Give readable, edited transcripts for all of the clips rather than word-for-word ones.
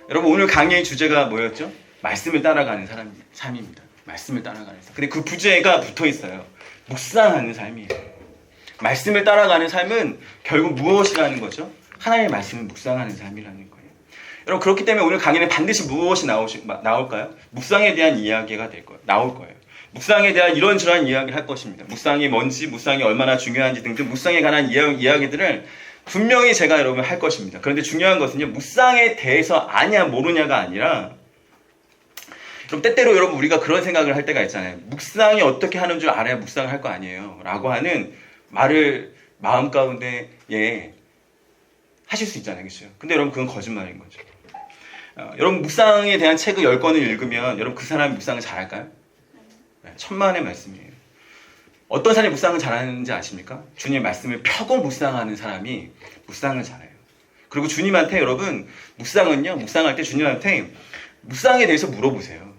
여러분, 오늘 강의의 주제가 뭐였죠? 말씀을 따라가는 삶입니다. 말씀을 따라가는 삶. 근데 그 부제가 붙어 있어요. 묵상하는 삶이에요. 말씀을 따라가는 삶은 결국 무엇이라는 거죠? 하나님의 말씀을 묵상하는 삶이라는 거예요. 여러분, 그렇기 때문에 오늘 강의는 반드시 무엇이 나올까요? 묵상에 대한 이야기가 나올 거예요. 묵상에 대한 이런저런 이야기를 할 것입니다. 묵상이 뭔지, 묵상이 얼마나 중요한지 등등 묵상에 관한 이야기들을 분명히 제가 여러분 할 것입니다. 그런데 중요한 것은요, 묵상에 대해서 아냐 모르냐가 아니라, 그럼 때때로 여러분 우리가 그런 생각을 할 때가 있잖아요. 묵상이 어떻게 하는 줄 알아야 묵상을 할 거 아니에요 라고 하는 말을 마음 가운데 하실 수 있잖아요. 그렇죠? 근데 여러분 그건 거짓말인 거죠. 여러분 묵상에 대한 책을 10권을 읽으면 여러분 그 사람이 묵상을 잘할까요? 네, 천만의 말씀이에요. 어떤 사람이 묵상을 잘하는지 아십니까? 주님의 말씀을 펴고 묵상하는 사람이 묵상을 잘해요. 그리고 주님한테 여러분 묵상할 때 주님한테 묵상에 대해서 물어보세요.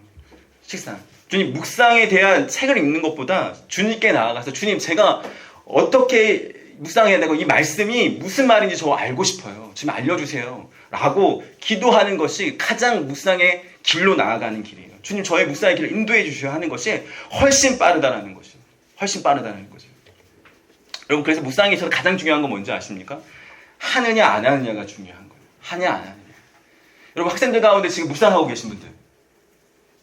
식상. 주님, 묵상에 대한 책을 읽는 것보다 주님께 나아가서 주님, 제가 어떻게 묵상해야 되고 이 말씀이 무슨 말인지 저 알고 싶어요. 좀 알려주세요. 라고 기도하는 것이 가장 묵상의 길로 나아가는 길이에요. 주님, 저의 묵상의 길을 인도해 주셔야 하는 것이 훨씬 빠르다는 거죠. 여러분, 그래서 묵상에 있어서 가장 중요한 건 뭔지 아십니까? 하느냐 안 하느냐가 중요한 거예요. 하냐 안 하느냐. 여러분, 학생들 가운데 지금 묵상하고 계신 분들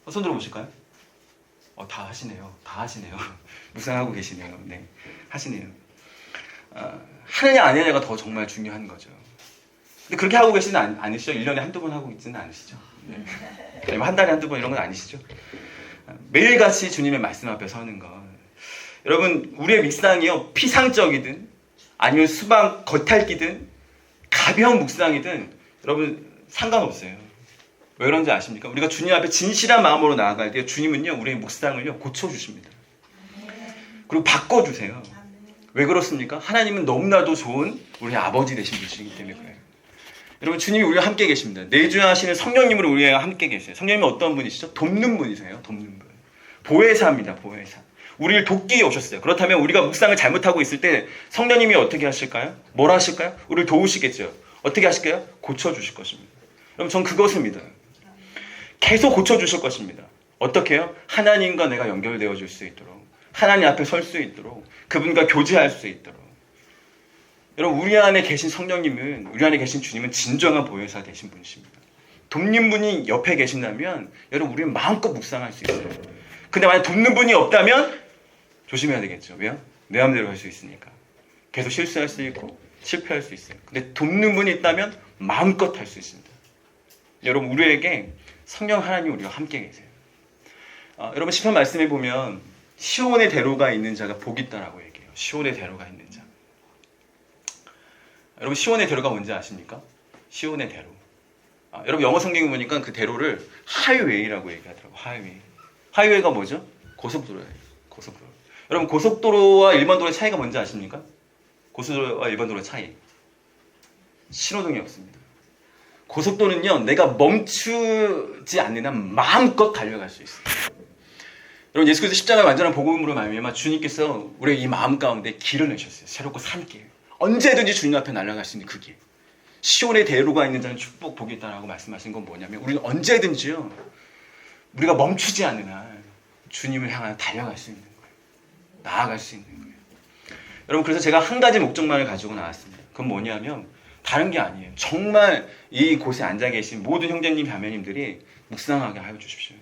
손 들어보실까요? 다 하시네요. 묵상하고 계시네요. 네, 하시네요. 하느냐 안 하느냐가 더 정말 중요한 거죠. 근데 그렇게 하고 계시는 않으시죠? 1년에 한두 번 하고 있지는 않으시죠? 네. 한 달에 한두 번 이런 건 아니시죠? 매일같이 주님의 말씀 앞에 서는 것. 여러분, 우리의 묵상이요, 피상적이든 아니면 수박 겉핥기든 가벼운 묵상이든 여러분 상관없어요. 왜 그런지 아십니까? 우리가 주님 앞에 진실한 마음으로 나아갈 때 주님은요, 우리의 묵상을요 고쳐주십니다. 그리고 바꿔주세요. 왜 그렇습니까? 하나님은 너무나도 좋은 우리 아버지 되신 분이시기 때문에 그래요. 여러분, 주님이 우리와 함께 계십니다. 내주하시는 성령님으로 우리와 함께 계세요. 성령님은 어떤 분이시죠? 돕는 분이세요. 돕는 분. 보혜사입니다. 보혜사. 우리를 돕기 위해 오셨어요. 그렇다면 우리가 묵상을 잘못하고 있을 때 성령님이 어떻게 하실까요? 뭘 하실까요? 우리를 도우시겠죠. 어떻게 하실까요? 고쳐주실 것입니다. 여러분, 전 그것을 믿어요. 계속 고쳐주실 것입니다. 어떻게 해요? 하나님과 내가 연결되어 줄 수 있도록, 하나님 앞에 설 수 있도록, 그분과 교제할 수 있도록. 여러분, 우리 안에 계신 성령님은, 우리 안에 계신 주님은 진정한 보혜사 되신 분이십니다. 돕는 분이 옆에 계신다면 여러분, 우리는 마음껏 묵상할 수 있어요. 근데 만약 돕는 분이 없다면 조심해야 되겠죠. 왜요? 내 마음대로 할 수 있으니까. 계속 실수할 수 있고 실패할 수 있어요. 근데 돕는 분이 있다면 마음껏 할 수 있습니다. 여러분, 우리에게 성령 하나님 우리와 함께 계세요. 여러분, 시편 말씀에 보면 시온의 대로가 있는 자가 복이 있다라고 얘기해요. 시온의 대로가 있는 자. 여러분, 시온의 대로가 뭔지 아십니까? 시온의 대로. 여러분, 영어 성경에 보니까 그 대로를 하이웨이라고 얘기하더라고요. 하이웨이가 뭐죠? 고속도로예요. 고속도로. 여러분, 고속도로와 일반 도로의 차이가 뭔지 아십니까? 고속도로와 일반 도로의 차이. 신호등이 없습니다. 고속도로는요, 내가 멈추지 않는 한 마음껏 달려갈 수 있어요. 여러분, 예수께서 십자가의 완전한 복음으로 말미암아 주님께서 우리의 이 마음 가운데 길을 내셨어요. 새롭고 산길. 언제든지 주님 앞에 날아갈 수 있는 그 길. 시온의 대로가 있는 자는 축복 복이 있다라고 말씀하신 건 뭐냐면, 우리는 언제든지요, 우리가 멈추지 않는 한 주님을 향하여 달려갈 수 있는 거예요. 나아갈 수 있는 거예요. 여러분, 그래서 제가 한 가지 목적만을 가지고 나왔습니다. 그건 뭐냐면 다른 게 아니에요. 정말 이곳에 앉아 계신 모든 형제님 자매님들이 묵상하게 하여 주십시오.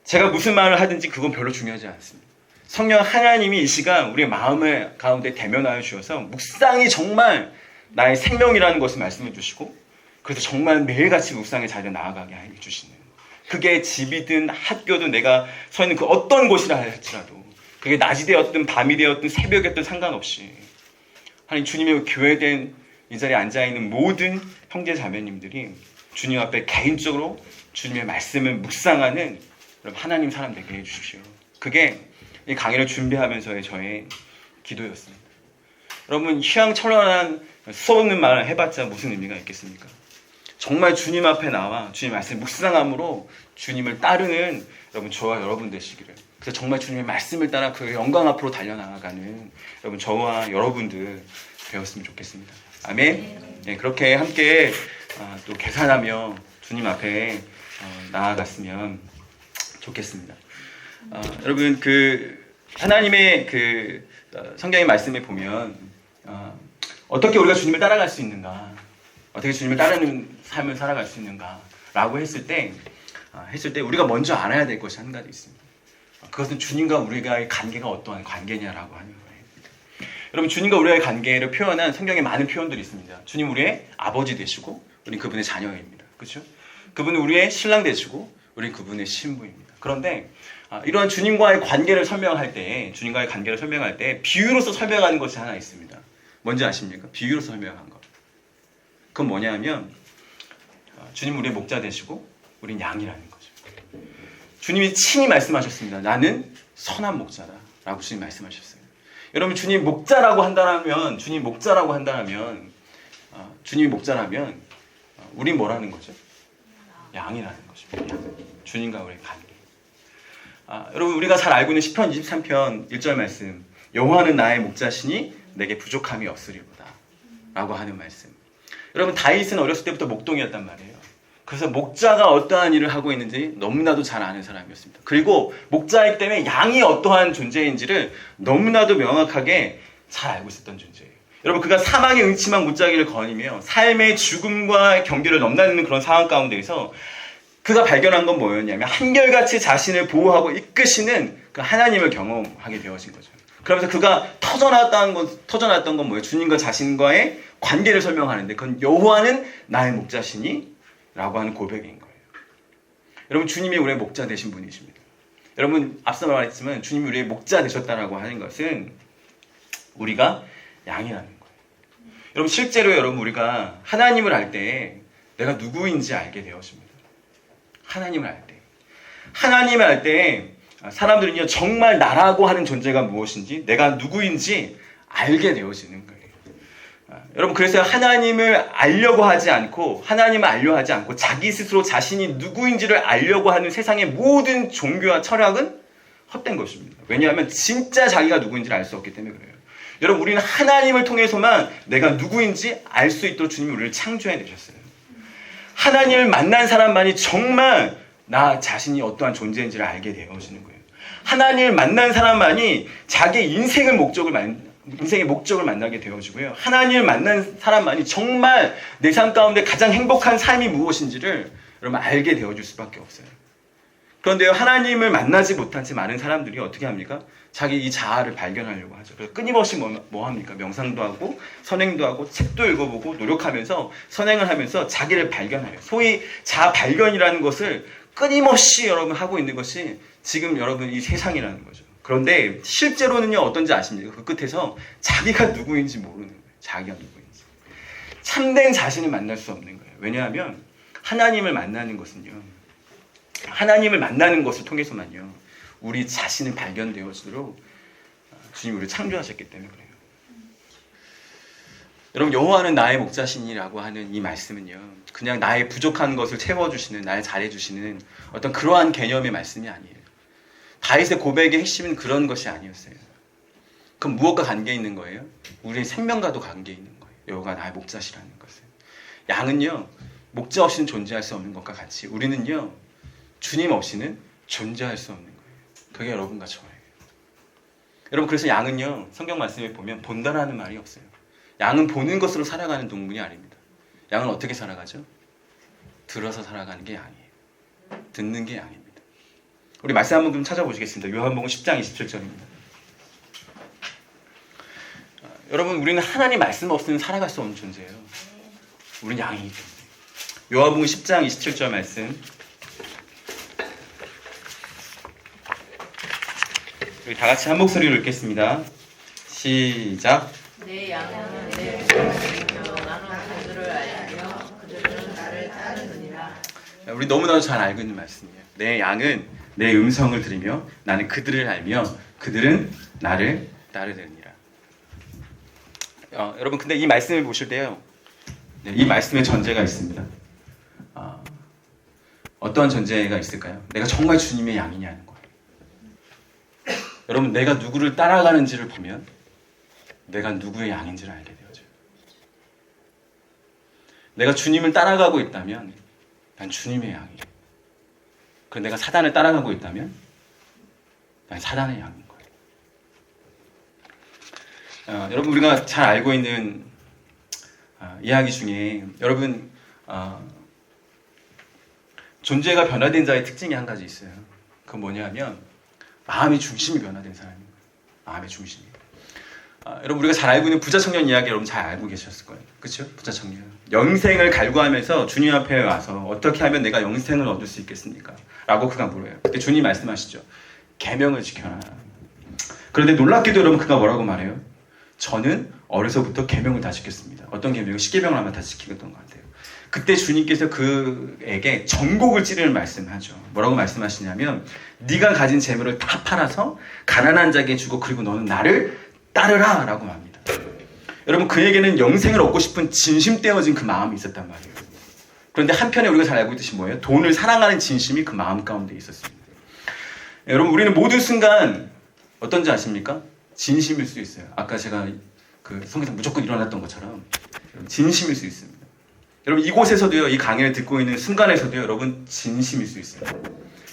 제가 무슨 말을 하든지 그건 별로 중요하지 않습니다. 성령 하나님이 이 시간 우리의 마음을 가운데 대면하여 주셔서 묵상이 정말 나의 생명이라는 것을 말씀해 주시고, 그래서 정말 매일같이 묵상의 자리에 나아가게 해 주시는, 그게 집이든 학교든 내가 서 있는 그 어떤 곳이라 할지라도, 그게 낮이 되었든 밤이 되었든 새벽이었든 상관없이 하나님, 주님의 교회된 이 자리에 앉아있는 모든 형제 자매님들이 주님 앞에 개인적으로 주님의 말씀을 묵상하는 하나님 사람 되게 해주십시오. 그게 이 강의를 준비하면서의 저의 기도였습니다. 여러분, 휘황찬란한 수업 없는 말을 해봤자 무슨 의미가 있겠습니까? 정말 주님 앞에 나와 주님 말씀 묵상함으로 주님을 따르는 여러분, 저와 여러분 되시기를. 그래서 정말 주님의 말씀을 따라 그 영광 앞으로 달려나가는 여러분, 저와 여러분들 배웠으면 좋겠습니다. 아멘. 네, 그렇게 함께 또 계산하며 주님 앞에 나아갔으면 좋겠습니다. 여러분 하나님의 성경의 말씀에 보면 어떻게 우리가 주님을 따라갈 수 있는가, 어떻게 주님을 따르는 삶을 살아갈 수 있는가라고 했을 때 우리가 먼저 알아야 될 것이 한 가지 있습니다. 그것은 주님과 우리가의 관계가 어떠한 관계냐라고 하는 거예요. 여러분, 주님과 우리의 관계를 표현한 성경에 많은 표현들이 있습니다. 주님 우리의 아버지 되시고 우린 그분의 자녀입니다. 그렇죠? 그분은 우리의 신랑 되시고 우린 그분의 신부입니다. 그런데 이러한 주님과의 관계를 설명할 때 비유로서 설명하는 것이 하나 있습니다. 뭔지 아십니까? 비유로서 설명한 것. 그건 뭐냐면 주님 우리의 목자 되시고 우린 양이라는 거죠. 주님이 친히 말씀하셨습니다. 나는 선한 목자다 라고 주님 말씀하셨어요. 여러분, 주님이 목자라고 한다면 주님이 목자라면 우린 뭐라는 거죠? 양이라는 것입니다. 주님과 우리의 관계. 여러분, 우리가 잘 알고 있는 시편 23편 1절 말씀, 여호와는 나의 목자시니 내게 부족함이 없으리로다 라고 하는 말씀. 여러분, 다윗은 어렸을 때부터 목동이었단 말이에요. 그래서 목자가 어떠한 일을 하고 있는지 너무나도 잘 아는 사람이었습니다. 그리고 목자이기 때문에 양이 어떠한 존재인지를 너무나도 명확하게 잘 알고 있었던 존재예요. 여러분, 그가 사망의 음침한 무자기를 거니며 삶의 죽음과 경계를 넘나드는 그런 상황 가운데에서 그가 발견한 건 뭐였냐면 한결같이 자신을 보호하고 이끄시는 그 하나님을 경험하게 되어진 거죠. 그러면서 그가 터져나왔던 건 뭐예요? 주님과 자신과의 관계를 설명하는데 그건 여호와는 나의 목자시니 라고 하는 고백인 거예요. 여러분, 주님이 우리의 목자 되신 분이십니다. 여러분, 앞서 말했지만 주님이 우리의 목자 되셨다라고 하는 것은 우리가 양이라는 거예요. 여러분, 실제로 우리가 하나님을 알 때 내가 누구인지 알게 되었습니다. 하나님을 알 때 사람들은요, 정말 나라고 하는 존재가 무엇인지, 내가 누구인지 알게 되어지는 거예요. 여러분, 그래서 하나님을 알려 하지 않고 자기 스스로 자신이 누구인지를 알려고 하는 세상의 모든 종교와 철학은 헛된 것입니다. 왜냐하면 진짜 자기가 누구인지를 알 수 없기 때문에 그래요. 여러분, 우리는 하나님을 통해서만 내가 누구인지 알 수 있도록 주님이 우리를 창조해 내셨어요. 하나님을 만난 사람만이 정말 나 자신이 어떠한 존재인지를 알게 되어지는 거예요. 하나님을 만난 사람만이 자기의 인생의 목적을 만나게 되어지고요. 하나님을 만난 사람만이 정말 내 삶 가운데 가장 행복한 삶이 무엇인지를 여러분 알게 되어줄 수밖에 없어요. 그런데요, 하나님을 만나지 못한 채 많은 사람들이 어떻게 합니까? 자기 이 자아를 발견하려고 하죠. 그래서 끊임없이 뭐 합니까? 명상도 하고 선행도 하고 책도 읽어보고 노력하면서 선행을 하면서 자기를 발견해요. 소위 자아 발견이라는 것을 끊임없이 여러분 하고 있는 것이 지금 여러분 이 세상이라는 거죠. 그런데 실제로는요, 어떤지 아십니까? 그 끝에서 자기가 누구인지 모르는 거예요. 자기가 누구인지. 참된 자신을 만날 수 없는 거예요. 왜냐하면 하나님을 만나는 것을 통해서만요, 우리 자신을 발견되어지도록 주님이 우리를 창조하셨기 때문에 그래요. 여러분, 여호와는 나의 목자시니라고 하는 이 말씀은요, 그냥 나의 부족한 것을 채워주시는, 나를 잘해주시는 어떤 그러한 개념의 말씀이 아니에요. 다윗의 고백의 핵심은 그런 것이 아니었어요. 그럼 무엇과 관계 있는 거예요? 우리의 생명과도 관계 있는 거예요. 여호와가 나의 목자시라는 것은. 양은요, 목자 없이는 존재할 수 없는 것과 같이 우리는요, 주님 없이는 존재할 수 없는 거예요. 그게 여러분과 저예요. 여러분, 그래서 양은요, 성경 말씀에 보면 본다라는 말이 없어요. 양은 보는 것으로 살아가는 동물이 아닙니다. 양은 어떻게 살아가죠? 들어서 살아가는 게 양이에요. 듣는 게 양입니다. 우리 말씀 한번 좀 찾아보시겠습니다. 요한복음 10장 27절입니다. 여러분, 우리는 하나님 말씀 없이는 살아갈 수 없는 존재예요. 우리는 양이기 때문에. 요한복음 10장 27절 말씀. 우리 다 같이 한 목소리로 읽겠습니다. 시작. 내 양은 내 목자시며 나는 그들을 알며 그들은 나를 따르느니라. 우리 너무나도 잘 알고 있는 말씀이에요. 내 양은 내 음성을 들으며 나는 그들을 알며 그들은 나를 따르느니라. 여러분, 근데 이 말씀을 보실 때요, 이 말씀에 전제가 있습니다. 어떠한 전제가 있을까요? 내가 정말 주님의 양이냐는 거예요. 여러분, 내가 누구를 따라가는지를 보면 내가 누구의 양인지를 알게 되어져요. 내가 주님을 따라가고 있다면 난 주님의 양이에요. 그리고 내가 사단을 따라가고 있다면 난 사단의 양인 거예요. 여러분 우리가 잘 알고 있는 이야기 중에 여러분 존재가 변화된 자의 특징이 한 가지 있어요. 그건 뭐냐면 마음의 중심이 변화된 사람인 거예요. 마음의 중심이. 여러분 우리가 잘 알고 있는 부자 청년 이야기 여러분 잘 알고 계셨을 거예요. 그렇죠? 부자 청년. 영생을 갈구하면서 주님 앞에 와서 어떻게 하면 내가 영생을 얻을 수 있겠습니까? 라고 그가 물어요. 그때 주님 말씀하시죠. 계명을 지켜라. 그런데 놀랍게도 여러분 그가 뭐라고 말해요? 저는 어려서부터 계명을 다 지켰습니다. 어떤 계명을? 십계명을 아마 다 지키던 것 같아요. 그때 주님께서 그에게 전곡을 찌르는 말씀을 하죠. 뭐라고 말씀하시냐면 네가 가진 재물을 다 팔아서 가난한 자에게 주고 그리고 너는 나를 따르라 라고 합니다. 여러분 그에게는 영생을 얻고 싶은 진심 떼어진 그 마음이 있었단 말이에요. 그런데 한편에 우리가 잘 알고 있듯이 뭐예요? 돈을 사랑하는 진심이 그 마음 가운데 있었습니다. 여러분 우리는 모든 순간 어떤지 아십니까? 진심일 수 있어요. 아까 제가 그 성경에서 무조건 일어났던 것처럼 진심일 수 있습니다. 여러분 이곳에서도요, 이 강의를 듣고 있는 순간에서도요, 여러분 진심일 수 있어요.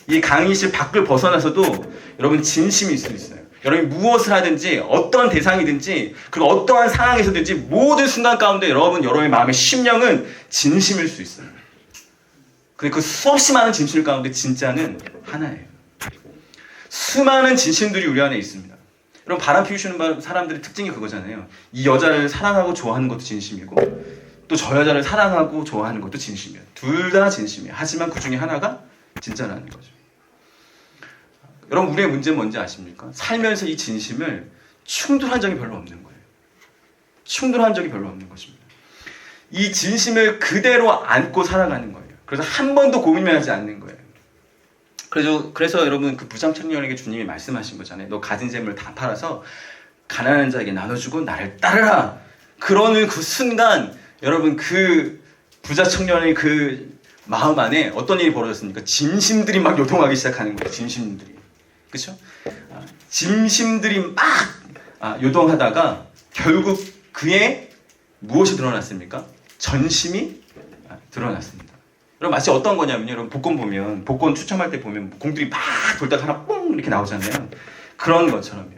이 강의실 밖을 벗어나서도 여러분 진심일 수 있어요. 여러분이 무엇을 하든지 어떤 대상이든지 그리고 어떠한 상황에서든지 모든 순간 가운데 여러분의 마음의 심령은 진심일 수 있어요. 근데 그 수없이 많은 진실 가운데 진짜는 하나예요. 수많은 진심들이 우리 안에 있습니다. 여러분 바람 피우시는 사람들의 특징이 그거잖아요. 이 여자를 사랑하고 좋아하는 것도 진심이고 또 저 여자를 사랑하고 좋아하는 것도 진심이에요. 둘 다 진심이에요. 하지만 그 중에 하나가 진짜라는 거죠. 여러분 우리의 문제는 뭔지 아십니까? 살면서 이 진심을 충돌한 적이 별로 없는 거예요. 충돌한 적이 별로 없는 것입니다. 이 진심을 그대로 안고 살아가는 거예요. 그래서 한 번도 고민하지 않는 거예요. 그래서 여러분 그 부장 청년에게 주님이 말씀하신 거잖아요. 너 가진 재물을 다 팔아서 가난한 자에게 나눠주고 나를 따르라. 그러는 그 순간 여러분 그 부자 청년의 그 마음 안에 어떤 일이 벌어졌습니까? 진심들이 막 요동하기 시작하는 거예요. 진심들이. 그렇죠? 진심들이 막 요동하다가 결국 그의 무엇이 드러났습니까? 전심이 드러났습니다. 여러분 마치 어떤 거냐면요. 여러분 복권 보면 복권 추첨할 때 보면 공들이 막 돌다가 하나 뽕 이렇게 나오잖아요. 그런 것처럼요.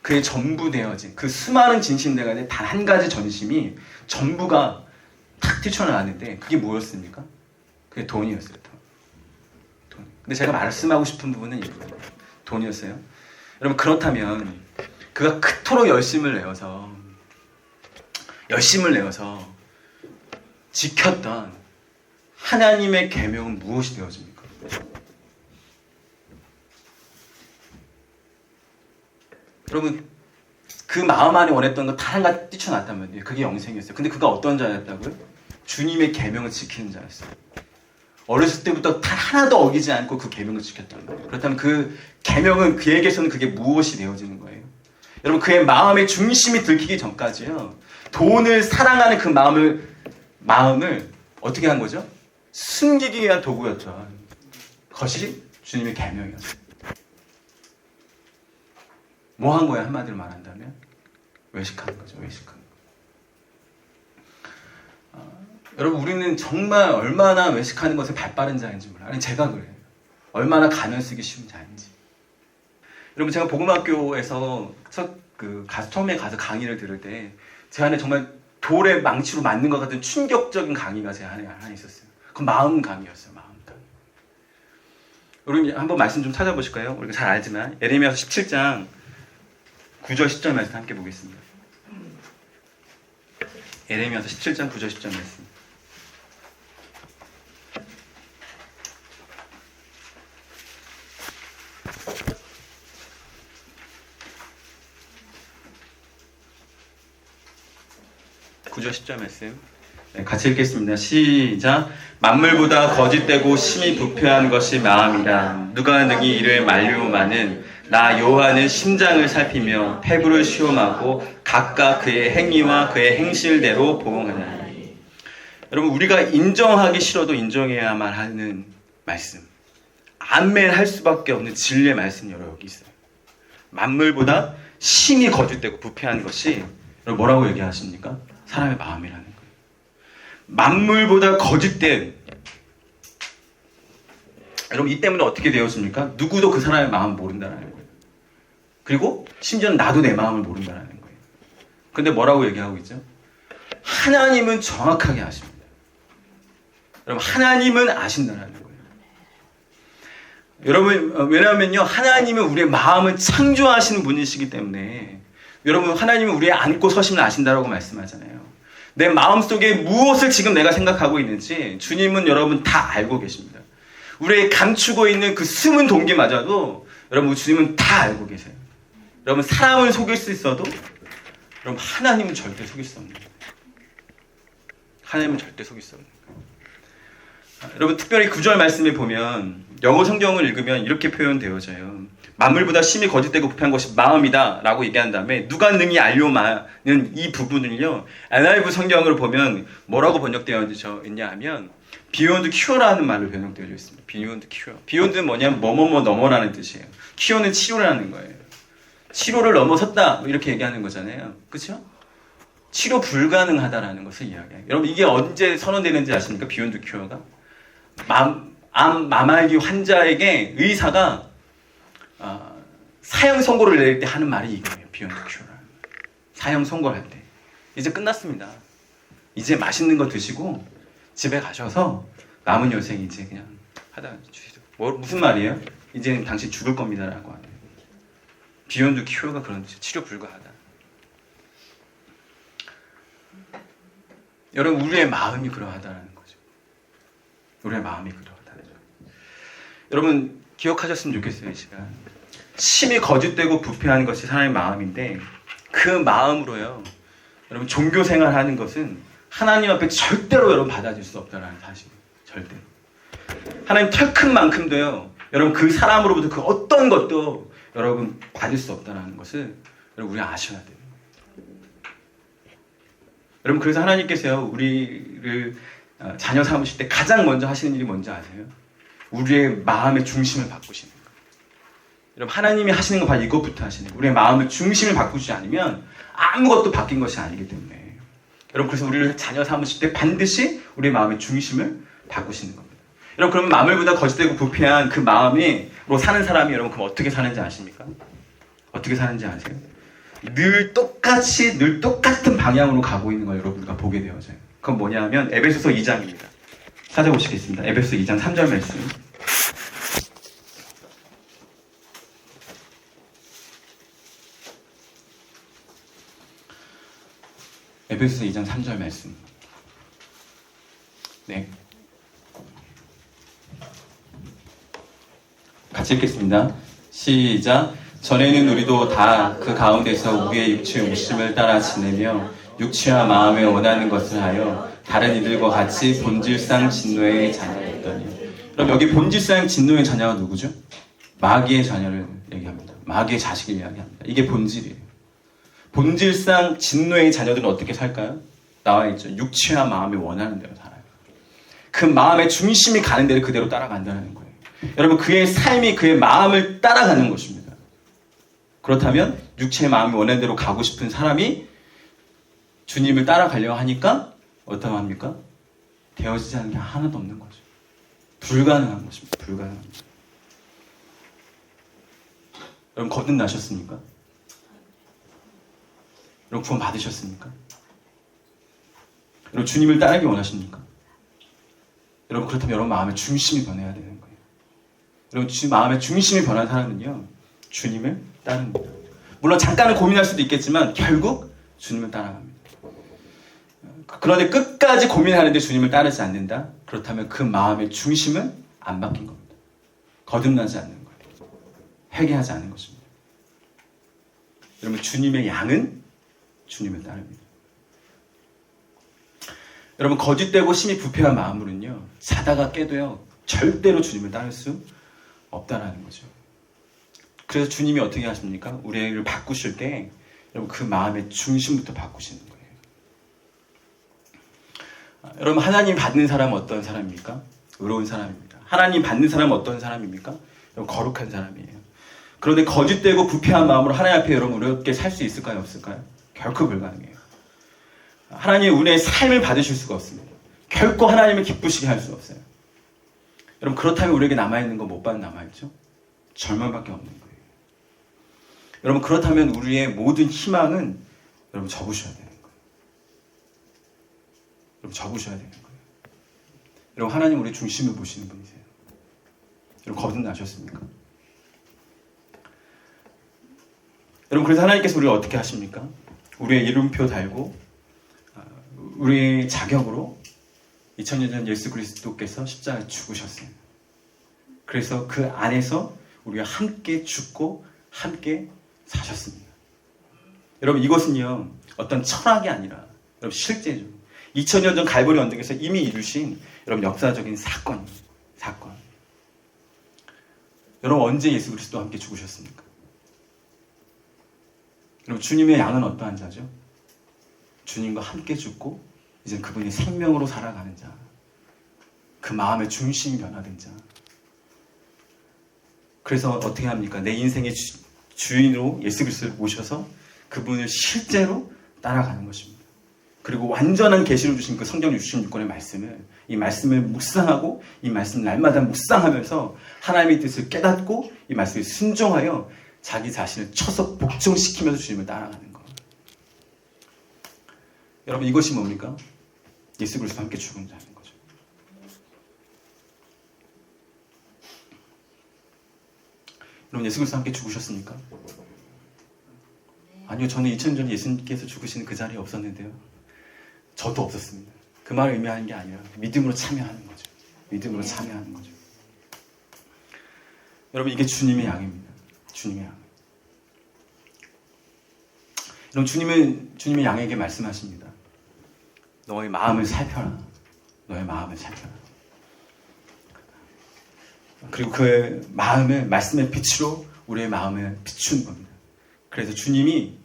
그의 전부 되어진 그 수많은 진심들 단 한 가지 전심이 전부가 탁 튀쳐나왔는데 그게 뭐였습니까? 그게 돈이었어요. 돈. 근데 제가 말씀하고 싶은 부분은 이거예요. 돈이었어요. 여러분 그렇다면 그가 그토록 열심을 내어서 지켰던 하나님의 계명은 무엇이 되어집니까? 여러분 그 마음 안에 원했던 거 다 한 가지 뛰쳐났단 말이에요. 그게 영생이었어요. 근데 그가 어떤 자였다고요? 주님의 계명을 지키는 자였어요. 어렸을 때부터 단 하나도 어기지 않고 그 계명을 지켰단 말이에요. 그렇다면 그 계명은 그에게서는 그게 무엇이 되어지는 거예요? 여러분 그의 마음의 중심이 들키기 전까지요. 돈을 사랑하는 그 마음을 어떻게 한 거죠? 숨기기 위한 도구였죠. 그것이 주님의 계명이었어요. 뭐 한 거야 한마디로 말한다면? 외식하는 거죠. 외식하는 거. 여러분 우리는 정말 얼마나 외식하는 것에 발빠른 자인지 몰라요. 아니 제가 그래요. 얼마나 가면 쓰기 쉬운 자인지. 여러분 제가 복음학교에서 처음에 가서 강의를 들을 때 제 안에 정말 돌에 망치로 맞는 것 같은 충격적인 강의가 제 안에 하나 있었어요. 그 마음 강의였어요. 마음 강의. 여러분 한번 말씀 좀 찾아보실까요? 우리가 잘 알지만 예레미야서 17장 9절 10절 말씀 함께 보겠습니다. 예레미야서 17장 9절 10절 말씀. (9절 10절) 말씀 같이 읽겠습니다. 시작. 만물보다 거짓되고 심히 부패한 것이 마음이라. 누가 능히 이를 만류마는 나 여호와는 심장을 살피며 폐부를 시험하고 각각 그의 행위와 그의 행실대로 보응하나니. 여러분 우리가 인정하기 싫어도 인정해야만 하는 말씀, 아멘 할 수밖에 없는 진리의 말씀 여기 있어요. 만물보다 심히 거짓되고 부패한 것이 여러분 뭐라고 얘기하십니까? 사람의 마음이라는 거예요. 만물보다 거짓된, 여러분 이 때문에 어떻게 되었습니까? 누구도 그 사람의 마음을 모른다는 거예요. 그리고 심지어는 나도 내 마음을 모른다는 거예요. 근데 뭐라고 얘기하고 있죠? 하나님은 정확하게 아십니다. 여러분 하나님은 아신다는 거예요. 여러분 왜냐하면요, 하나님은 우리의 마음을 창조하시는 분이시기 때문에, 여러분 하나님은 우리의 안고 서심을 아신다라고 말씀하잖아요. 내 마음속에 무엇을 지금 내가 생각하고 있는지 주님은 여러분 다 알고 계십니다. 우리의 감추고 있는 그 숨은 동기마저도 여러분 주님은 다 알고 계세요. 여러분 사람을 속일 수 있어도 여러분 하나님은 절대 속일 수 없는 거예요. 하나님은 절대 속일 수 없는 거예요. 여러분 특별히 9절 말씀에 보면 영어 성경을 읽으면 이렇게 표현되어져요. 만물보다 심히 거짓되고 부패한 것이 마음이다 라고 얘기한 다음에 누가 능히 알려마는 이 부분을요, NIV 성경을 보면 뭐라고 번역되어 있냐 하면 Beyond Cure라는 말로 번역되어 있습니다. Beyond Cure. Beyond는 뭐냐면 뭐뭐뭐 넘어라는 뜻이에요. Cure는 치료라는 거예요. 치료를 넘어섰다 이렇게 얘기하는 거잖아요. 그렇죠? 치료 불가능하다라는 것을 이야기해요. 여러분 이게 언제 선언되는지 아십니까? Beyond Cure가 암 마말기 환자에게 의사가 사형 선고를 내릴 때 하는 말이 이거예요. Beyond Cure. 사형 선고를 할 때 이제 끝났습니다. 이제 맛있는 거 드시고 집에 가셔서 남은 여생 이제 그냥 하다 주시죠. 무슨 말이에요? 이제는 당신 죽을 겁니다라고 하네요. Beyond Cure가 그런 뜻이에요. 치료 불가하다. 여러분 우리의 마음이 그러하다는 거죠. 우리의 마음이 그러하다는 거죠. 여러분 기억하셨으면 좋겠어요. 이 시간 심히 거짓되고 부패한 것이 사람의 마음인데, 그 마음으로요 여러분 종교 생활하는 것은 하나님 앞에 절대로 여러분 받아줄 수 없다는 사실. 절대. 하나님 털큰 만큼도요 여러분 그 사람으로부터 그 어떤 것도 여러분 받을 수 없다는 것을 여러분 우리 아셔야 돼요. 여러분 그래서 하나님께서요 우리를 자녀 삼으실 때 가장 먼저 하시는 일이 뭔지 아세요? 우리의 마음의 중심을 바꾸시는 거예요. 여러분 하나님이 하시는 거 바로 이것부터 하시는 거예요. 우리의 마음의 중심을 바꾸지 않으면 아무것도 바뀐 것이 아니기 때문에, 여러분 그래서 우리를 자녀 삼으실 때 반드시 우리의 마음의 중심을 바꾸시는 겁니다. 여러분 그러면 만물보다 거짓되고 부패한 그 마음으로 사는 사람이 여러분 그럼 어떻게 사는지 아십니까? 어떻게 사는지 아세요? 늘 똑같은 방향으로 가고 있는 걸 여러분 우리가 보게 되어져요. 그건 뭐냐면 에베소서 2장입니다. 찾아보시겠습니다. 에베소서 2장 3절 말씀. 에베소서 2장 3절 말씀. 네. 같이 읽겠습니다. 시작. 전에는 우리도 다 그 가운데서 우리의 육체의 욕심을 따라 지내며 육체와 마음에 원하는 것을 하여 다른 이들과 같이 본질상 진노의 자녀였더니. 그럼 여기 본질상 진노의 자녀가 누구죠? 마귀의 자녀를 얘기합니다. 마귀의 자식을 이야기합니다. 이게 본질이에요. 본질상 진노의 자녀들은 어떻게 살까요? 나와 있죠. 육체와 마음이 원하는 대로 살아요. 그 마음의 중심이 가는 대로 그대로 따라간다는 거예요. 여러분 그의 삶이 그의 마음을 따라가는 것입니다. 그렇다면 육체의 마음이 원하는 대로 가고 싶은 사람이 주님을 따라가려고 하니까 어떠합니까? 되어지지 않는 게 하나도 없는 거죠. 불가능한 것입니다. 불가능합니다. 여러분 거듭나셨습니까? 여러분 구원 받으셨습니까? 여러분 주님을 따르기 원하십니까? 여러분 그렇다면 여러분 마음의 중심이 변해야 되는 거예요. 여러분 마음의 중심이 변한 사람은요 주님을 따릅니다. 물론 잠깐은 고민할 수도 있겠지만 결국 주님을 따라갑니다. 그런데 끝까지 고민하는데 주님을 따르지 않는다? 그렇다면 그 마음의 중심은 안 바뀐 겁니다. 거듭나지 않는 거예요. 회개하지 않는 것입니다. 여러분 주님의 양은 주님을 따릅니다. 여러분 거짓되고 심히 부패한 마음으로는요 자다가 깨도요 절대로 주님을 따를 수 없다라는 거죠. 그래서 주님이 어떻게 하십니까? 우리를 바꾸실 때 여러분 그 마음의 중심부터 바꾸시는 거예요. 여러분 하나님 받는 사람은 어떤 사람입니까? 의로운 사람입니다. 하나님 받는 사람은 어떤 사람입니까? 여러분 거룩한 사람이에요. 그런데 거짓되고 부패한 마음으로 하나님 앞에 여러분 어렵게 살 수 있을까요? 없을까요? 결코 불가능해요. 하나님의 은혜의 삶을 받으실 수가 없습니다. 결코 하나님을 기쁘시게 할 수 없어요. 여러분, 그렇다면 우리에게 남아있는 건 뭐만 남아있죠? 절망밖에 없는 거예요. 여러분, 그렇다면 우리의 모든 희망은 여러분 접으셔야 되는 거예요. 여러분, 접으셔야 되는 거예요. 여러분, 하나님 우리 중심을 보시는 분이세요. 여러분, 거듭나셨습니까? 여러분, 그래서 하나님께서 우리를 어떻게 하십니까? 우리의 이름표 달고 우리의 자격으로 2000년 전 예수 그리스도께서 십자가에 죽으셨어요. 그래서 그 안에서 우리가 함께 죽고 함께 사셨습니다. 여러분, 이것은요 어떤 철학이 아니라 여러분 실제죠. 2000년 전 갈보리 언덕에서 이미 이루신 여러분 역사적인 사건입니다. 사건. 여러분, 언제 예수 그리스도와 함께 죽으셨습니까? 여러분, 주님의 양은 어떠한 자죠? 주님과 함께 죽고 이제 그분이 생명으로 살아가는 자, 그 마음의 중심이 변화된 자. 그래서 어떻게 합니까? 내 인생의 주인으로 예수 그리스도를 모셔서 그분을 실제로 따라가는 것입니다. 그리고 완전한 계시를 주신 그 성경 66권의 말씀을, 이 말씀을 묵상하고 이 말씀을 날마다 묵상하면서 하나님의 뜻을 깨닫고 이 말씀에 순종하여 자기 자신을 쳐서 복종시키면서 주님을 따라가는 것. 여러분, 이것이 뭡니까? 예수 그리스도와 함께 죽은 자는 거죠. 여러분, 예수 그리스도와 함께 죽으셨습니까? 아니요, 저는 2000년 전에 예수님께서 죽으시는 그 자리에 없었는데요. 저도 없었습니다. 그 말을 의미하는 게 아니라 믿음으로 참여하는 거죠. 믿음으로 참여하는 거죠. 여러분, 이게 주님의 양입니다. 주님의 양. 여러분, 주님은 주님의 양에게 말씀하십니다. 너의 마음을 살펴라. 너의 마음을 살펴라. 그리고 그 마음을 말씀의 빛으로 우리의 마음을 비추는 겁니다. 그래서 주님이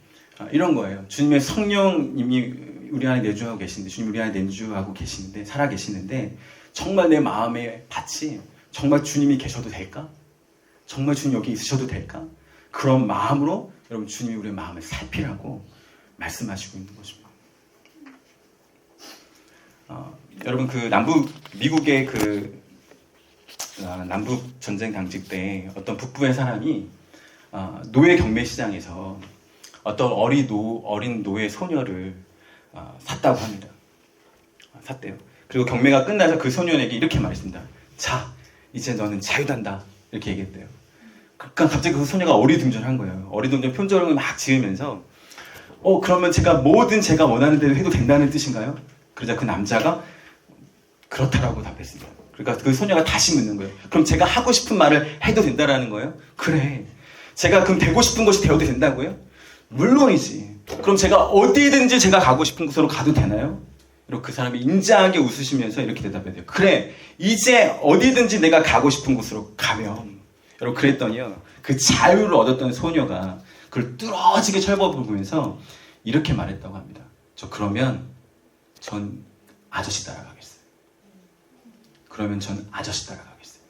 이런 거예요. 주님의 성령님이 우리 안에 내주하고 계시는데, 주님 우리 안에 내주하고 계시는데, 살아 계시는데, 정말 내 마음의 밭이 정말 주님이 계셔도 될까? 정말 주님 여기 있으셔도 될까? 그런 마음으로 여러분, 주님이 우리의 마음을 살피라고 말씀하시고 있는 것입니다. 여러분, 그 미국의 그 남북 전쟁 당시 때 어떤 북부의 사람이 노예 경매 시장에서 어떤 어린 노예 소녀를 샀다고 합니다. 샀대요. 그리고 경매가 끝나서 그 소년에게 이렇게 말했습니다. 자, 이제 너는 자유단다. 이렇게 얘기했대요. 그러니까 갑자기 그 소녀가 어리둥절한 거예요. 어리둥절 표정을 막 지으면서 그러면 뭐든 제가 원하는 대로 해도 된다는 뜻인가요? 그러자 그 남자가 그렇다라고 답했습니다. 그러니까 그 소녀가 다시 묻는 거예요. 그럼 제가 하고 싶은 말을 해도 된다라는 거예요? 그래. 제가 그럼 되고 싶은 곳이 되어도 된다고요? 물론이지. 그럼 제가 어디든지 제가 가고 싶은 곳으로 가도 되나요? 그리고 그 사람이 인자하게 웃으시면서 이렇게 대답해야 돼요. 그래. 이제 어디든지 내가 가고 싶은 곳으로 가면. 여러분, 그랬더니요. 그 자유를 얻었던 소녀가 그걸 뚫어지게 철거보면서 이렇게 말했다고 합니다. 그러면 전 아저씨 따라가겠어요. 그러면 전 아저씨 따라가겠어요.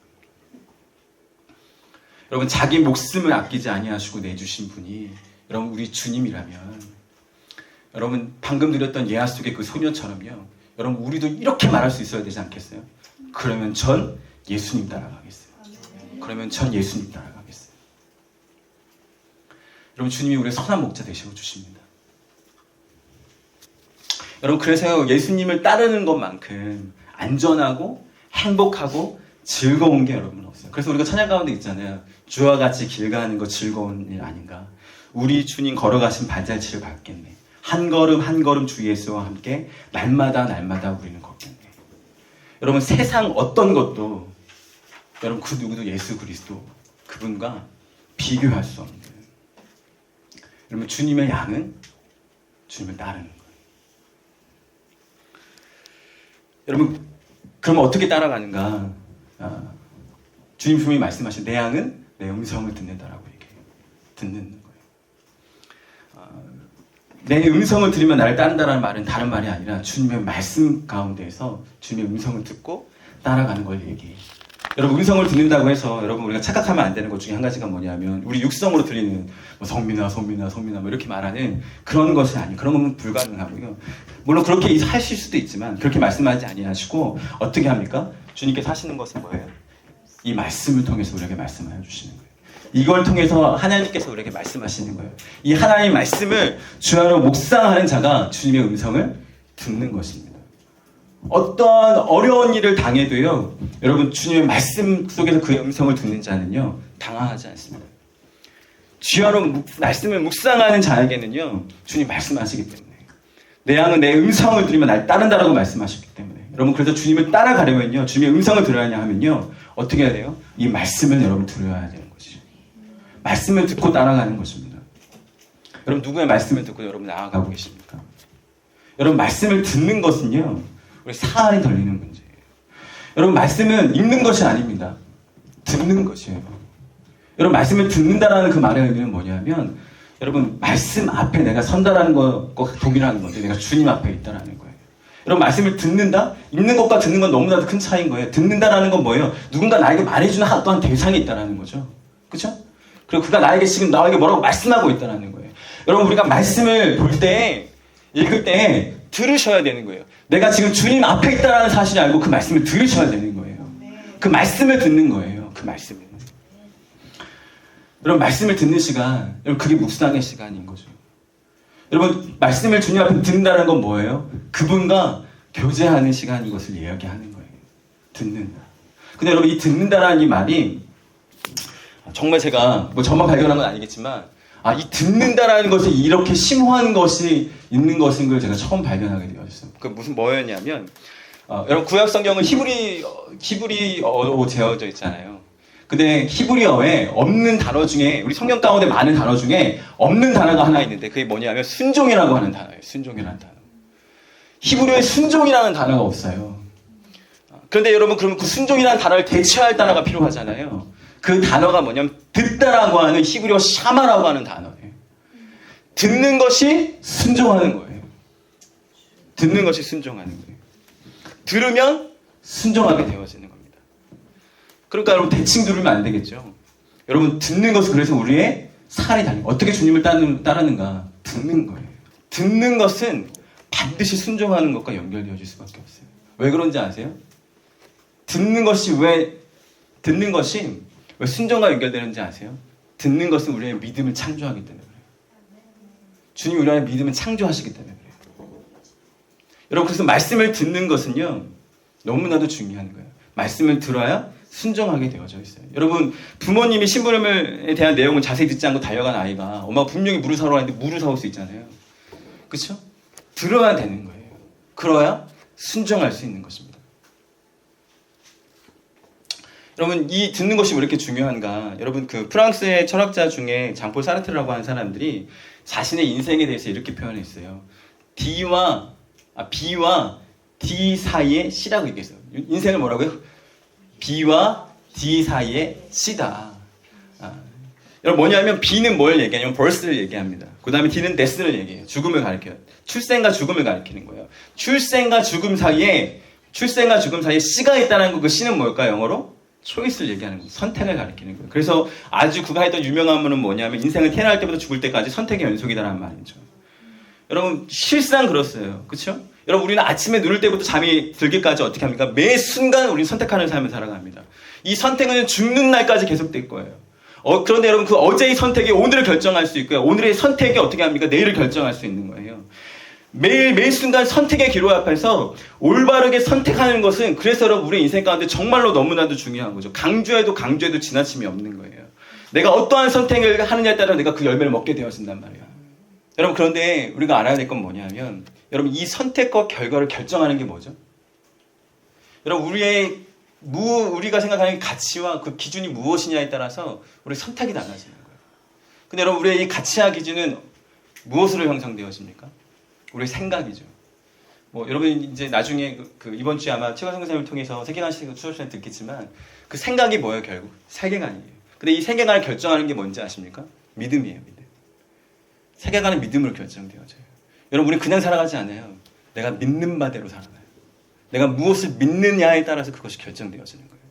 여러분, 자기 목숨을 아끼지 아니하시고 내주신 분이 여러분 우리 주님이라면, 여러분 방금 드렸던 예화 속의 그 소녀처럼요, 여러분 우리도 이렇게 말할 수 있어야 되지 않겠어요? 그러면 전 예수님 따라가겠어요. 그러면 전 예수님 따라가겠어요. 여러분, 주님이 우리의 선한 목자 되시고 주십니다. 여러분, 그래서 예수님을 따르는 것만큼 안전하고 행복하고 즐거운 게 여러분 없어요. 그래서 우리가 찬양 가운데 있잖아요. 주와 같이 길 가는 거 즐거운 일 아닌가. 우리 주님 걸어가신 발자취를 밟겠네. 한 걸음 한 걸음 주 예수와 함께 날마다 우리는 걷겠네. 여러분, 세상 어떤 것도 여러분 그 누구도 예수 그리스도 그분과 비교할 수 없는, 여러분 주님의 양은 주님을 따르는 거예요. 여러분, 그러면 어떻게 따라가는가? 주님 분명히 말씀하신 내 양은 내 음성을 듣는다라고 얘기해요. 듣는 거예요. 내 음성을 들으면 나를 따른다는 말은 다른 말이 아니라 주님의 말씀 가운데에서 주님의 음성을 듣고 따라가는 걸 얘기해요. 여러분 음성을 듣는다고 해서 여러분 우리가 착각하면 안 되는 것 중에 한 가지가 뭐냐면 우리 육성으로 들리는 뭐 성민아 뭐 이렇게 말하는 그런 것이 아니에요. 그런 건 불가능하고요. 물론 그렇게 하실 수도 있지만 그렇게 말씀하지 아니하시고 어떻게 합니까? 주님께서 하시는 것은 뭐예요? 이 말씀을 통해서 우리에게 말씀하여 주시는 거예요. 이걸 통해서 하나님께서 우리에게 말씀하시는 거예요. 이 하나님의 말씀을 주 안으로 묵상하는 자가 주님의 음성을 듣는 것입니다. 어떠한 어려운 일을 당해도요, 여러분 주님의 말씀 속에서 그의 음성을 듣는 자는요 당황하지 않습니다. 주 안으로 말씀을 묵상하는 자에게는요 주님 말씀하시기 때문에 내 양은 내 음성을 들으면 날 따른다라고 말씀하셨기 때문에 여러분 그래서 주님을 따라가려면요 주님의 음성을 들어야 하면요 어떻게 해야 돼요? 이 말씀을 여러분 들어야 되는 것이죠. 말씀을 듣고 따라가는 것입니다. 여러분 누구의 말씀을 듣고 여러분 나아가고 계십니까? 여러분 말씀을 듣는 것은요 우리 사안이 덜리는 문제예요. 여러분 말씀은 읽는 것이 아닙니다. 듣는 것이에요. 여러분 말씀을 듣는다라는 그 말의 의미는 뭐냐면 여러분 말씀 앞에 내가 선다라는 것과 동일한 건데 내가 주님 앞에 있다라는 거예요. 여러분 말씀을 듣는다? 읽는 것과 듣는 건 너무나도 큰 차이인 거예요. 듣는다라는 건 뭐예요? 누군가 나에게 말해주는 또한 대상이 있다라는 거죠. 그렇죠? 그리고 그가 나에게 지금 나에게 뭐라고 말씀하고 있다라는 거예요. 여러분 우리가 말씀을 볼 때 읽을 때 들으셔야 되는 거예요. 내가 지금 주님 앞에 있다는 사실을 알고 그 말씀을 들으셔야 되는 거예요. 그 말씀을 듣는 거예요. 그 말씀을. 여러분 말씀을 듣는 시간, 여러분 그게 묵상의 시간인 거죠. 여러분 말씀을 주님 앞에 듣는다는 건 뭐예요? 그분과 교제하는 시간인 것을 이야기하는 거예요. 듣는다. 근데 여러분 이 듣는다라는 이 말이 정말 제가 뭐 저만 발견한 건 아니겠지만 이 듣는다라는 것이 이렇게 심오한 것이 있는 것인 걸 제가 처음 발견하게 되었어요. 그 무슨 뭐였냐면 여러분 구약 성경은 히브리어로 재어져 있잖아요. 근데 히브리어에 없는 단어 중에 우리 성경 가운데 많은 단어 중에 없는 단어가 하나 있는데 그게 뭐냐면 순종이라고 하는 단어예요. 순종이라는 단어. 히브리어에 순종이라는 단어가 없어요. 그런데 여러분 그러면 그 순종이라는 단어를 대체할 단어가 필요하잖아요. 그 단어가 뭐냐면 듣다라고 하는 히브리어 샤마라고 하는 단어예요. 듣는 것이 순종하는 거예요. 듣는 것이 순종하는 거예요. 들으면 순종하게 되어지는 겁니다. 그러니까 여러분 대칭 들으면 안 되겠죠. 여러분 듣는 것은 그래서 우리의 살이 달린 어떻게 주님을 따르는가 듣는 거예요. 듣는 것은 반드시 순종하는 것과 연결되어질 수밖에 없어요. 왜 그런지 아세요? 듣는 것이 왜 순종과 연결되는지 아세요? 듣는 것은 우리의 믿음을 창조하기 때문에 그래요. 주님이 우리 안에 믿음을 창조하시기 때문에 그래요. 여러분 그래서 말씀을 듣는 것은요 너무나도 중요한 거예요. 말씀을 들어야 순종하게 되어져 있어요. 여러분 부모님이 심부름에 대한 내용을 자세히 듣지 않고 달려간 아이가 엄마가 분명히 물을 사러 왔는데 물을 사올 수 있잖아요. 그렇죠? 들어야 되는 거예요. 그래야 순종할 수 있는 것입니다. 여러분 이 듣는 것이 왜 이렇게 중요한가? 여러분 그 프랑스의 철학자 중에 장폴 사르트르라고 하는 사람들이 자신의 인생에 대해서 이렇게 표현했어요. B와 D 사이의 C라고 얘기했어요. 인생을 뭐라고요? B와 D 사이의 C다. 여러분 뭐냐면 B는 뭘 얘기하냐면 birth를 얘기합니다. 그 다음에 D는 death를 얘기해요. 죽음을 가리켜요. 출생과 죽음을 가리키는 거예요. 출생과 죽음 사이에 C가 있다는 거, 그 C는 뭘까요? 영어로? 초이스를 얘기하는 거예요. 선택을 가리키는 거예요. 그래서 아주 그가 했던 유명한 분은 뭐냐면 인생은 태어날 때부터 죽을 때까지 선택의 연속이다라는 말이죠. 여러분 실상 그렇어요. 그렇죠? 여러분 우리는 아침에 누울 때부터 잠이 들기까지 어떻게 합니까? 매 순간 우리는 선택하는 삶을 살아갑니다. 이 선택은 죽는 날까지 계속될 거예요. 그런데 여러분 그 어제의 선택이 오늘을 결정할 수 있고요. 오늘의 선택이 어떻게 합니까? 내일을 결정할 수 있는 거예요. 매 순간 선택의 기로 앞에서 올바르게 선택하는 것은 그래서 여러분 우리 인생 가운데 정말로 너무나도 중요한 거죠. 강조해도 지나침이 없는 거예요. 내가 어떠한 선택을 하느냐에 따라 내가 그 열매를 먹게 되어진단 말이에요. 여러분 그런데 우리가 알아야 될 건 뭐냐면 여러분 이 선택과 결과를 결정하는 게 뭐죠? 여러분 우리가 생각하는 가치와 그 기준이 무엇이냐에 따라서 우리 선택이 달라지는 거예요. 근데 여러분 우리의 이 가치와 기준은 무엇으로 형성되어집니까? 우리의 생각이죠. 여러분 이제 나중에 이번 주에 아마 최강 선생님을 통해서 세계관 수업시간에 듣겠지만 그 생각이 뭐예요 결국? 세계관이에요. 근데 이 세계관을 결정하는 게 뭔지 아십니까? 믿음이에요. 믿음. 세계관은 믿음으로 결정되어져요. 여러분 우리 그냥 살아가지 않아요. 내가 믿는 바대로 살아가요. 내가 무엇을 믿느냐에 따라서 그것이 결정되어지는 거예요.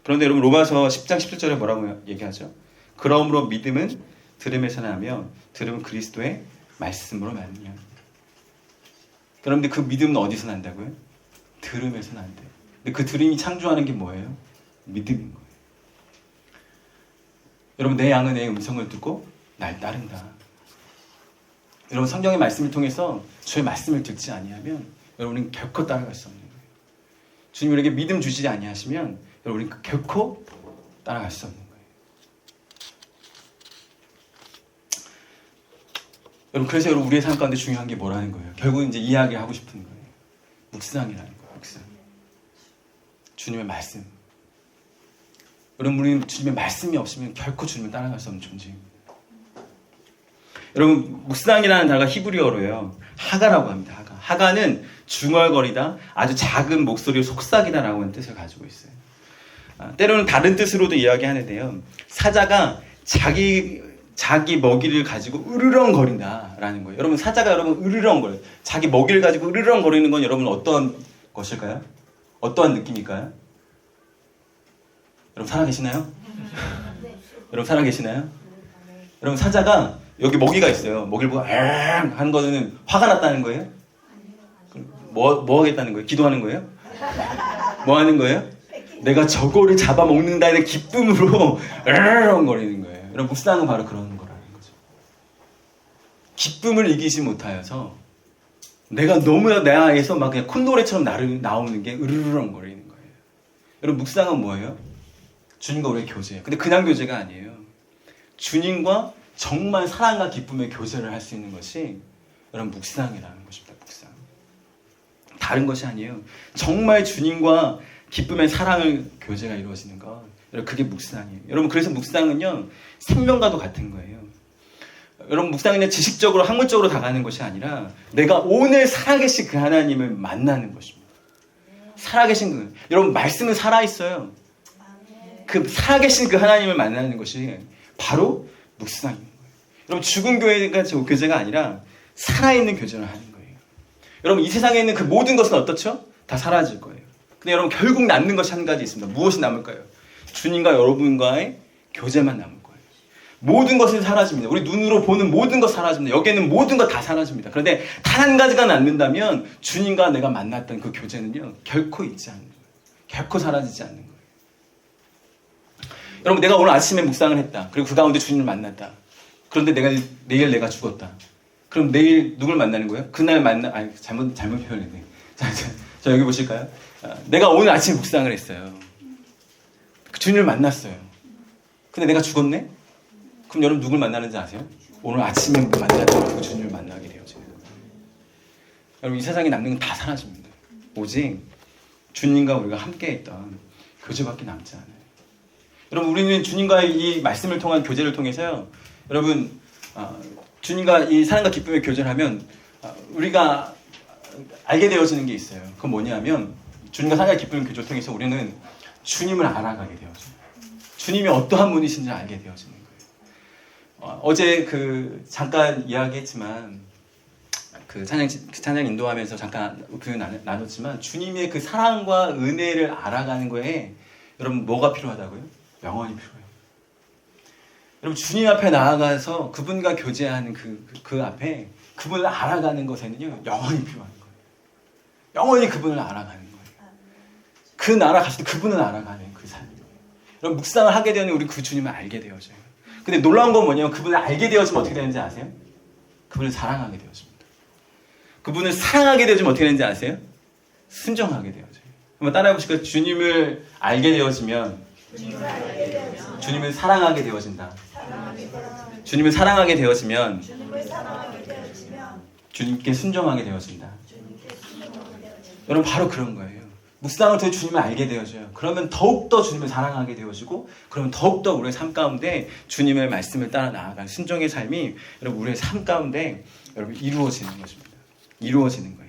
그런데 여러분 로마서 10장 17절에 뭐라고 얘기하죠? 그러므로 믿음은 들음에서 나며 들음은 그리스도의 말씀으로 나느냐. 여러분들 그 믿음은 어디서 난다고요? 들음에서 난대요. 근데 그 들음이 창조하는 게 뭐예요? 믿음인 거예요. 여러분 내 양은 내 음성을 듣고 날 따른다. 여러분 성경의 말씀을 통해서 주의 말씀을 듣지 아니하면 여러분은 결코 따라갈 수 없는 거예요. 주님 우리에게 믿음 주시지 아니하시면 여러분은 결코 따라갈 수 없는 거예요. 여러분 그래서 여러분 우리의 삶 가운데 중요한 게 뭐라는 거예요? 결국은 이제 이야기하고 싶은 거예요. 묵상이라는 거예요. 묵상. 주님의 말씀. 여러분 우리는 주님의 말씀이 없으면 결코 주님을 따라갈 수 없는 존재입니다. 여러분 묵상이라는 단어가 히브리어로요. 하가라고 합니다. 하가. 하가는 중얼거리다, 아주 작은 목소리로 속삭이다라고 하는 뜻을 가지고 있어요. 때로는 다른 뜻으로도 이야기하는데요. 사자가 자기 먹이를 가지고 으르렁거린다라는 거예요. 여러분 사자가 여러분 으르렁거려요. 자기 먹이를 가지고 으르렁거리는 건 여러분 어떤 것일까요? 어떠한 느낌일까요? 여러분 살아계시나요? 여러분 살아계시나요? 여러분 사자가 여기 먹이가 있어요. 먹이를 보고 엥 하는 거는 화가 났다는 거예요? 뭐 하겠다는 거예요? 기도하는 거예요? 뭐 하는 거예요? 내가 저거를 잡아먹는다는 기쁨으로 으르렁거리는 거예요. 여러분 묵상은 바로 그런 거라는 거죠. 기쁨을 이기지 못하여서 내가 너무나 내 안에서 막 그냥 콧노래처럼 나오는 게 으르렁거리는 거예요. 여러분 묵상은 뭐예요? 주님과 우리의 교제예요. 근데 그냥 교제가 아니에요. 주님과 정말 사랑과 기쁨의 교제를 할 수 있는 것이 여러분 묵상이라는 것입니다. 묵상. 다른 것이 아니에요. 정말 주님과 기쁨의 사랑을 교제가 이루어지는 것. 여러분 그게 묵상이에요. 여러분 그래서 묵상은요 생명과도 같은 거예요. 여러분 묵상은 지식적으로 학문적으로 다가가는 것이 아니라 내가 오늘 살아계신 그 하나님을 만나는 것입니다. 살아계신 그 여러분 말씀은 살아있어요. 그 살아계신 그 하나님을 만나는 것이 바로 묵상인 거예요. 여러분 죽은 교회가 교제가 아니라 살아있는 교제를 하는 거예요. 여러분 이 세상에 있는 그 모든 것은 어떻죠? 다 사라질 거예요. 근데 여러분 결국 남는 것이 한 가지 있습니다. 무엇이 남을까요? 주님과 여러분과의 교제만 남을 거예요. 모든 것은 사라집니다. 우리 눈으로 보는 모든 것 사라집니다. 여기에는 모든 것 다 사라집니다. 그런데 단 한 가지가 남는다면 주님과 내가 만났던 그 교제는요 결코 잊지 않는 거예요. 결코 사라지지 않는 거예요. 여러분 내가 오늘 아침에 묵상을 했다. 그리고 그 가운데 주님을 만났다. 그런데 내일 내가 죽었다. 그럼 내일 누굴 만나는 거예요? 그날 잘못 표현했네. 자 여기 보실까요? 내가 오늘 아침에 묵상을 했어요. 주님을 만났어요. 근데 내가 죽었네? 그럼 여러분 누굴 만나는지 아세요? 오늘 아침에 만났던 그 주님을 만나게 되어져요. 여러분 이 세상에 남는 건 다 사라집니다. 오직 주님과 우리가 함께했던 교제밖에 남지 않아요. 여러분 우리는 주님과의 이 말씀을 통한 교제를 통해서요. 여러분 주님과 이 사랑과 기쁨의 교제를 하면 우리가 알게 되어지는 게 있어요. 그건 뭐냐면 주님과 사랑과 기쁨의 교제를 통해서 우리는 주님을 알아가게 되어져요. 주님이 어떠한 분이신지 알게 되어지는 거예요. 어제 잠깐 이야기했지만 찬양 인도하면서 잠깐 나눴지만 주님의 그 사랑과 은혜를 알아가는 거에 여러분 뭐가 필요하다고요? 영원히 필요해요. 여러분 주님 앞에 나아가서 그분과 교제하는 그 앞에 그분을 알아가는 것에는요 영원히 필요한 거예요. 영원히 그분을 알아가는 거예요. 그 나라 갔을 때 그분을 알아가는 그 삶이에요. 여러분 묵상을 하게 되면 우리 그 주님을 알게 되어져요. 근데 놀라운 건 뭐냐면 그분을 알게 되어지면 어떻게 되는지 아세요? 그분을 사랑하게 되어집니다. 그분을 사랑하게 되어지면 어떻게 되는지 아세요? 순종하게 되어져요. 한번 따라해 보실까요? 주님을 알게 되어지면 주님을 사랑하게 되어진다. 주님을 사랑하게 되어지면 주님께 순종하게 되어진다. 여러분 바로 그런 거예요. 묵상을 통해 주님을 알게 되어져요. 그러면 더욱더 주님을 사랑하게 되어지고 그러면 더욱더 우리의 삶 가운데 주님의 말씀을 따라 나아가는 순종의 삶이 여러분 우리의 삶 가운데 여러분 이루어지는 것입니다. 이루어지는 거예요.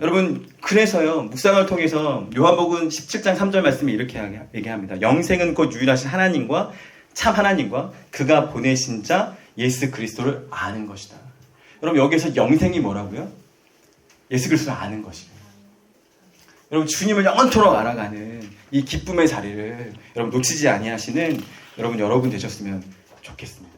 여러분 그래서요 묵상을 통해서 요한복음 17장 3절 말씀이 이렇게 얘기합니다. 영생은 곧 유일하신 하나님과 참 하나님과 그가 보내신 자 예수 그리스도를 아는 것이다. 여러분 여기서 영생이 뭐라고요? 예수 그리스도를 아는 것이에요. 여러분 주님을 영원토록 알아가는 이 기쁨의 자리를 여러분 놓치지 아니하시는 여러분 되셨으면 좋겠습니다.